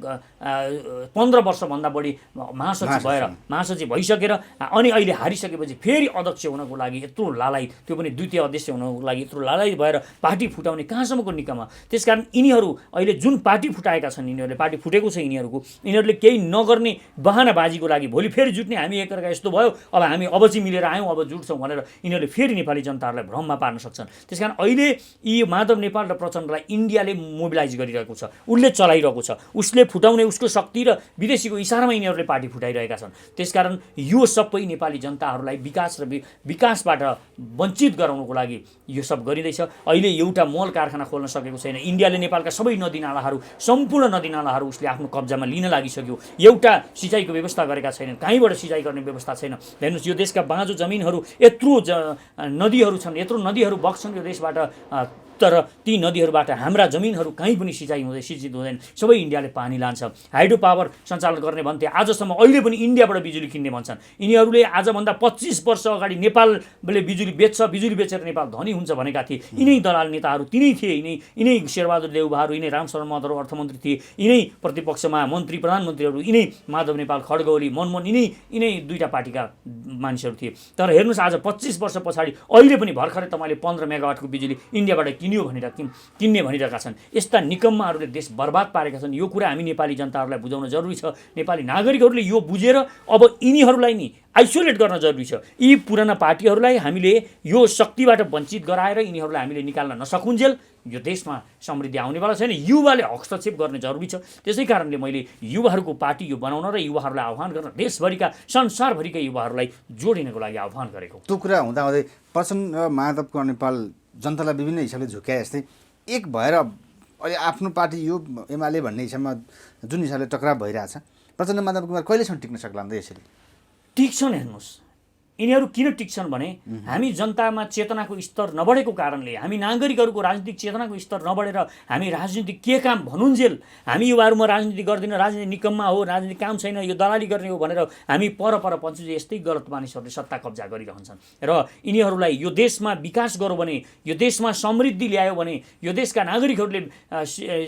15 वर्षभन्दा बढी महासचिव भइसकेर अनि अहिले हारिसकेपछि फेरि अध्यक्ष हुनको लागि यत्रो लालाइ, त्यो पनि द्वितीय अध्यक्ष हुनको लागि यत्रो लालाइ भएर पार्टी फुटाउने कहाँसम्मको निकम। त्यसकारण यिनीहरू अहिले जुन पार्टी फुटाएका छन्, यिनीहरूले पार्टी फुटेको छ यिनीहरूले केही नगर्ने बहानाबाजीको लागि भोलि फेरि जुट्ने, हामी एकअर्का यस्तो भयो अब हामी अब चाहिँ मिलेर आयौँ अब जुट्छौँ भनेर यिनीहरूले फेरि नेपाली जनताहरूलाई भ्रममा पार्न सक्छन्। त्यसकारण अहिले यी माधव नेपाल र प्रचण्डलाई इन्डियाले मोबिलाइज गरिरहेको छ, उसले चलाइरहेको छ। उसले फुटाउने उसको शक्ति र विदेशीको इसारामा यिनीहरूले पार्टी फुटाइरहेका छन्। त्यसकारण यो सबै नेपाली जनताहरूलाई विकासबाट वञ्चित गराउनको लागि यो सब गरिँदैछ। अहिले एउटा मल कारखाना खोल्न सकेको छैन। इन्डियाले नेपालका सबै नदीनालाहरू, सम्पूर्ण नदीनालाहरू उसले आफ्नो कब्जामा लिन लागिसक्यो। एउटा सिँचाइको व्यवस्था गरेका छैनन्, कहीँबाट सिँचाइ गर्ने व्यवस्था छैन। हेर्नुहोस्, यो देशका बाँझो जमिनहरू यत्रो नदीहरू छन्, यत्रो नदीहरू बग्छन् यो देशबाट, तर ती नदीहरूबाट हाम्रा जमिनहरू कहीँ पनि सिँचित हुँदैन। सबै इन्डियाले पानी लान्छ। हाइड्रो पावर सञ्चालन गर्ने भन्थे, आजसम्म अहिले पनि इन्डियाबाट बिजुली किन्ने भन्छन्। यिनीहरूले आजभन्दा 25 वर्ष अगाडि नेपालले बिजुली बेचेर नेपाल धनी हुन्छ भनेका थिए। यिनै दलाल नेताहरू तिनै थिए, यिनै शेरबहादुर देउवाहरू, यिनै रामशरण महतो अर्थमन्त्री थिए, यिनै प्रतिपक्षमा मन्त्री प्रधानमन्त्रीहरू, यिनै माधव नेपाल, खड्ग ओली, मनमोहन, यिनै दुईटा पार्टीका मानिसहरू थिए। तर हेर्नुहोस्, आज 25 वर्ष पछाडि अहिले पनि भर्खरै तपाईँले 15 मेगावाटको बिजुली इन्डियाबाट किन्ने भनिरहेका छन्। यस्ता निकम्माहरूले देश बर्बाद पारेका छन्। यो कुरा हामी नेपाली जनताहरूलाई बुझाउन जरुरी छ। नेपाली नागरिकहरूले यो बुझेर अब यिनीहरूलाई नि आइसोलेट गर्न जरुरी छ। यी पुराना पार्टीहरूलाई हामीले यो शक्तिबाट वञ्चित गराएर यिनीहरूलाई हामीले निकाल्न नसकुन्जेल यो देशमा समृद्धि आउनेवाला छैन। युवाले हस्तक्षेप गर्ने जरुरी छ। त्यसै कारणले मैले युवाहरूको पार्टी यो बनाउन र युवाहरूलाई आह्वान गर्न, देशभरिका संसारभरिका युवाहरूलाई जोडिनको लागि आह्वान गरेको। त्यो कुरा हुँदाहुँदै प्रचण्ड र माधवको नेपाल जनतालाई विभिन्न हिसाबले झुक्याए जस्तै एक भएर अहिले आफ्नो पार्टी यो एमाले भन्ने हिसाबमा जुन हिसाबले टक्राव भइरहेछ, प्रचण्ड माधव कुमार कहिलेसम्म टिक्न सक्ला अन्त यसरी? टिक्छन्। हेर्नुहोस्, यिनीहरू किन टिक्छन् भने हामी जनतामा चेतनाको स्तर नबढेको कारणले, हामी नागरिकहरूको राजनीतिक चेतनाको स्तर नबढेर हामी राजनीति के काम भनुन्जेल हामी युवाहरूमा राजनीति गर्दैन, राजनीति निकममा हो, राजनीति काम छैन, यो दलाली गर्ने हो भनेर हामी पर पञ्चुजे यस्तै गलत मानिसहरूले सत्ता कब्जा गरिरहन्छन्। र यिनीहरूलाई यो देशमा विकास गरौँ भने, यो देशमा समृद्धि ल्यायो भने, यो देशका नागरिकहरूले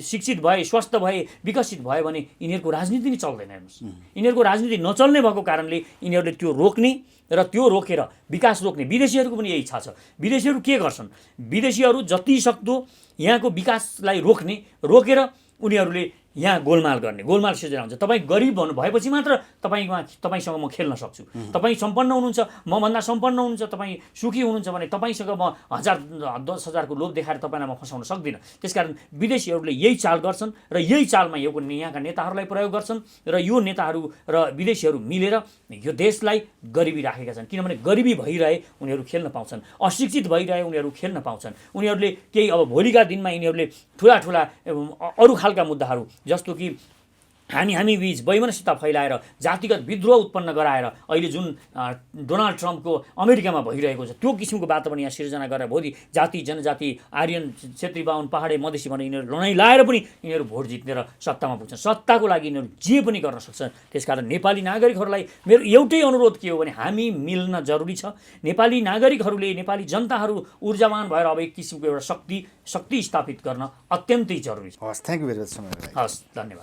शिक्षित भए, स्वस्थ भए, विकसित भयो भने यिनीहरूको राजनीति नै चल्दैन। हेर्नुहोस्, यिनीहरूको राजनीति नचल्ने भएको कारणले यिनीहरूले त्यो रोक्ने र त्यो रोकेर विकास रोक्ने। विदेशीहरूको पनि यही इच्छा छ। विदेशीहरू के गर्छन्? विदेशीहरू जति सक्दो यहाँको विकासलाई रोकेर उनीहरूले यहाँ गोलमाल गर्ने, गोलमाल सिर्जना हुन्छ। तपाईँ गरिब भन्नु भएपछि मात्र तपाईँसँग म खेल्न सक्छु। तपाईँ सम्पन्न हुनुहुन्छ, मभन्दा सम्पन्न हुनुहुन्छ, तपाईँ सुखी हुनुहुन्छ भने तपाईँसँग म 10,000 10,000को लोभ देखाएर तपाईँलाई म फसाउन सक्दिनँ। त्यसकारण विदेशीहरूले यही चाल गर्छन् र यही चालमा यहाँका नेताहरूलाई प्रयोग गर्छन् र यो नेताहरू र विदेशीहरू मिलेर यो देशलाई गरिबी राखेका छन्। किनभने गरिबी भइरहे उनीहरू खेल्न पाउँछन्, अशिक्षित भइरहे उनीहरू खेल्न पाउँछन्। उनीहरूले केही अब भोलिका दिनमा यिनीहरूले ठुला अरू खालका मुद्दाहरू जस्तो कि हामी बीच वैमनस्यता फैलाएर जातिगत विद्रोह उत्पन्न गराएर अहिले जुन डोनाल्ड ट्रम्पको अमेरिकामा भइरहेको छ त्यो किसिमको वातावरण यहाँ सिर्जना गरेर भोलि जाति जनजाति आर्यन क्षेत्री बाहुन पहाडे मधेसी भनेर यिनीहरू लडाइँ लाएर पनि यिनीहरू भोट जितेर सत्तामा पुग्छन्। सत्ताको लागि यिनीहरू जे पनि गर्न सक्छन्। त्यसकारण नेपाली नागरिकहरूलाई मेरो एउटै अनुरोध के हो भने हामी मिल्न जरुरी छ। नेपाली नागरिकहरूले, नेपाली जनताहरू ऊर्जावान भएर अब एक किसिमको एउटा शक्ति स्थापित गर्न अत्यन्तै जरुरी छ। हस्, थ्याङ्क यू भेरी मच समय। हस्, धन्यवाद।